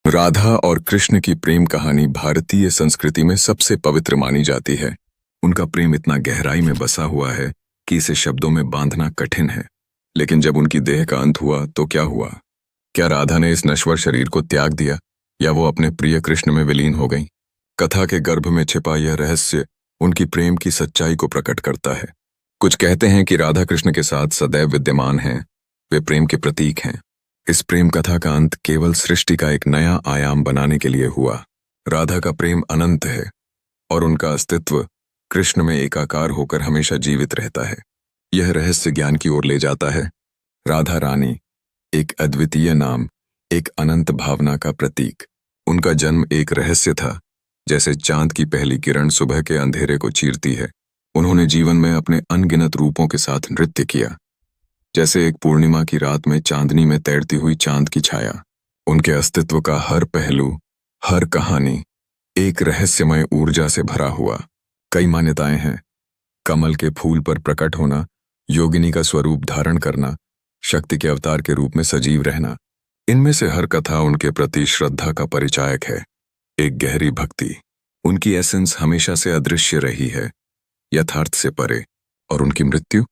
राधा और कृष्ण की प्रेम कहानी भारतीय संस्कृति में सबसे पवित्र मानी जाती है। उनका प्रेम इतना गहराई में बसा हुआ है कि इसे शब्दों में बांधना कठिन है। लेकिन जब उनकी देह का अंत हुआ तो क्या हुआ? क्या राधा ने इस नश्वर शरीर को त्याग दिया या वो अपने प्रिय कृष्ण में विलीन हो गई? कथा के गर्भ में छिपा यह रहस्य उनकी प्रेम की सच्चाई को प्रकट करता है। कुछ कहते हैं कि राधा कृष्ण के साथ सदैव विद्यमान हैं, वे प्रेम के प्रतीक हैं। इस प्रेम कथा का अंत केवल सृष्टि का एक नया आयाम बनाने के लिए हुआ। राधा का प्रेम अनंत है और उनका अस्तित्व कृष्ण में एकाकार होकर हमेशा जीवित रहता है। यह रहस्य ज्ञान की ओर ले जाता है। राधा रानी, एक अद्वितीय नाम, एक अनंत भावना का प्रतीक। उनका जन्म एक रहस्य था, जैसे चांद की पहली किरण सुबह के अंधेरे को चीरती है। उन्होंने जीवन में अपने अनगिनत रूपों के साथ नृत्य किया, जैसे एक पूर्णिमा की रात में चांदनी में तैरती हुई चांद की छाया। उनके अस्तित्व का हर पहलू, हर कहानी एक रहस्यमय ऊर्जा से भरा हुआ। कई मान्यताएं हैं, कमल के फूल पर प्रकट होना, योगिनी का स्वरूप धारण करना, शक्ति के अवतार के रूप में सजीव रहना। इनमें से हर कथा उनके प्रति श्रद्धा का परिचायक है, एक गहरी भक्ति। उनकी एसेंस हमेशा से अदृश्य रही है, यथार्थ से परे। और उनकी मृत्यु,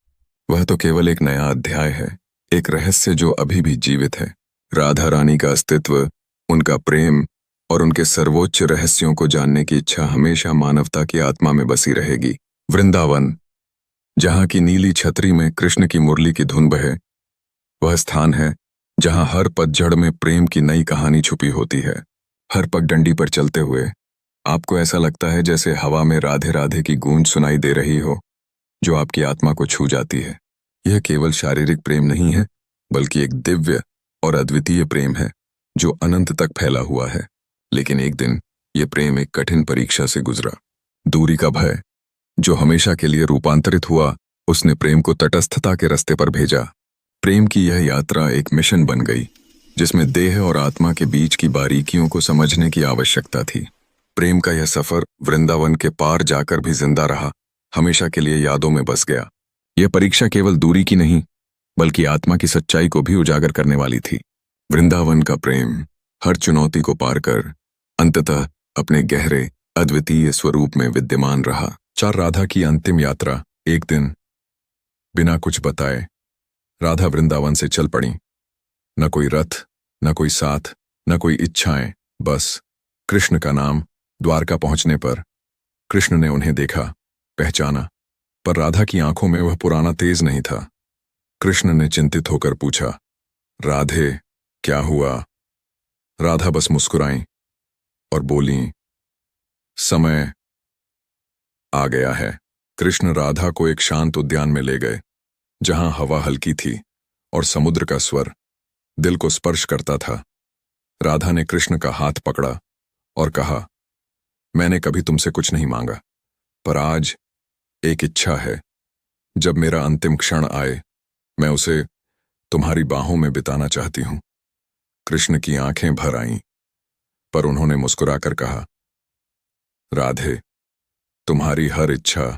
वह तो केवल एक नया अध्याय है, एक रहस्य जो अभी भी जीवित है। राधा रानी का अस्तित्व, उनका प्रेम और उनके सर्वोच्च रहस्यों को जानने की इच्छा हमेशा मानवता की आत्मा में बसी रहेगी। वृंदावन, जहाँ की नीली छतरी में कृष्ण की मुरली की धुन बहे, वह स्थान है जहाँ हर पतझड़ में प्रेम की नई कहानी छुपी होती है। हर पगडंडी पर चलते हुए आपको ऐसा लगता है जैसे हवा में राधे राधे की गूंज सुनाई दे रही हो, जो आपकी आत्मा को छू जाती है। यह केवल शारीरिक प्रेम नहीं है, बल्कि एक दिव्य और अद्वितीय प्रेम है जो अनंत तक फैला हुआ है। लेकिन एक दिन यह प्रेम एक कठिन परीक्षा से गुजरा। दूरी का भय, जो हमेशा के लिए रूपांतरित हुआ, उसने प्रेम को तटस्थता के रास्ते पर भेजा। प्रेम की यह यात्रा एक मिशन बन गई, जिसमें देह और आत्मा के बीच की बारीकियों को समझने की आवश्यकता थी। प्रेम का यह सफर वृंदावन के पार जाकर भी जिंदा रहा, हमेशा के लिए यादों में बस गया। यह परीक्षा केवल दूरी की नहीं, बल्कि आत्मा की सच्चाई को भी उजागर करने वाली थी। वृंदावन का प्रेम हर चुनौती को पार कर अंततः अपने गहरे अद्वितीय स्वरूप में विद्यमान रहा। चार राधा की अंतिम यात्रा। एक दिन बिना कुछ बताए राधा वृंदावन से चल पड़ी। न कोई रथ, न कोई साथ, न कोई इच्छाएं, बस कृष्ण का नाम। द्वारका पहुंचने पर कृष्ण ने उन्हें देखा, पहचाना, पर राधा की आंखों में वह पुराना तेज नहीं था। कृष्ण ने चिंतित होकर पूछा, राधे, क्या हुआ? राधा बस मुस्कुराई और बोली, समय आ गया है। कृष्ण राधा को एक शांत उद्यान में ले गए, जहां हवा हल्की थी और समुद्र का स्वर दिल को स्पर्श करता था। राधा ने कृष्ण का हाथ पकड़ा और कहा, मैंने कभी तुमसे कुछ नहीं मांगा, पर आज एक इच्छा है। जब मेरा अंतिम क्षण आए, मैं उसे तुम्हारी बाहों में बिताना चाहती हूं। कृष्ण की आंखें भर आईं, पर उन्होंने मुस्कुराकर कहा, राधे, तुम्हारी हर इच्छा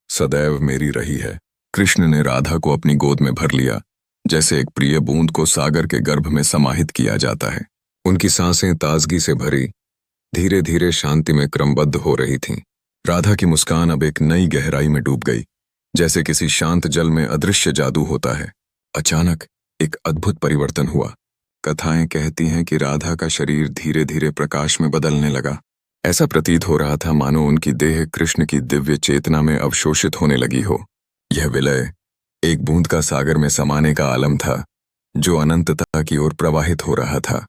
सदैव मेरी रही है। कृष्ण ने राधा को अपनी गोद में भर लिया, जैसे एक प्रिय बूंद को सागर के गर्भ में समाहित किया जाता है। उनकी सांसें ताजगी से भरी, धीरे धीरे शांति में क्रमबद्ध हो रही थीं। राधा की मुस्कान अब एक नई गहराई में डूब गई, जैसे किसी शांत जल में अदृश्य जादू होता है। अचानक एक अद्भुत परिवर्तन हुआ। कथाएं कहती हैं कि राधा का शरीर धीरे धीरे प्रकाश में बदलने लगा। ऐसा प्रतीत हो रहा था मानो उनकी देह कृष्ण की दिव्य चेतना में अवशोषित होने लगी हो। यह विलय एक बूंद का सागर में समाने का आलम था, जो अनंतता की ओर प्रवाहित हो रहा था।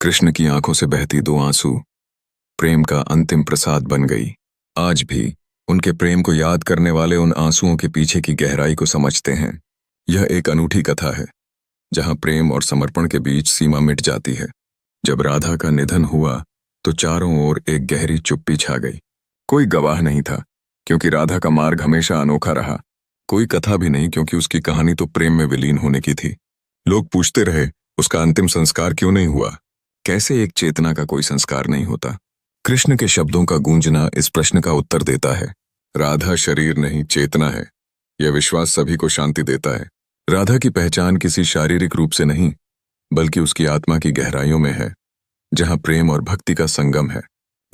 कृष्ण की आंखों से बहती दो आंसू प्रेम का अंतिम प्रसाद बन गई। आज भी उनके प्रेम को याद करने वाले उन आंसुओं के पीछे की गहराई को समझते हैं। यह एक अनूठी कथा है, जहां प्रेम और समर्पण के बीच सीमा मिट जाती है। जब राधा का निधन हुआ तो चारों ओर एक गहरी चुप्पी छा गई। कोई गवाह नहीं था, क्योंकि राधा का मार्ग हमेशा अनोखा रहा। कोई कथा भी नहीं, क्योंकि उसकी कहानी तो प्रेम में विलीन होने की थी। लोग पूछते रहे, उसका अंतिम संस्कार क्यों नहीं हुआ? कैसे एक चेतना का कोई संस्कार नहीं होता? कृष्ण के शब्दों का गूंजना इस प्रश्न का उत्तर देता है। राधा शरीर नहीं, चेतना है। यह विश्वास सभी को शांति देता है। राधा की पहचान किसी शारीरिक रूप से नहीं, बल्कि उसकी आत्मा की गहराइयों में है। जहां प्रेम और भक्ति का संगम है।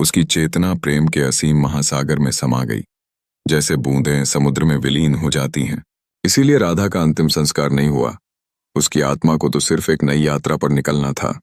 उसकी चेतना प्रेम के असीम महासागर में समा गई, जैसे बूंदें समुद्र में विलीन हो जाती हैं। इसीलिए राधा का अंतिम संस्कार नहीं हुआ। उसकी आत्मा को तो सिर्फ एक नई यात्रा पर निकलना था।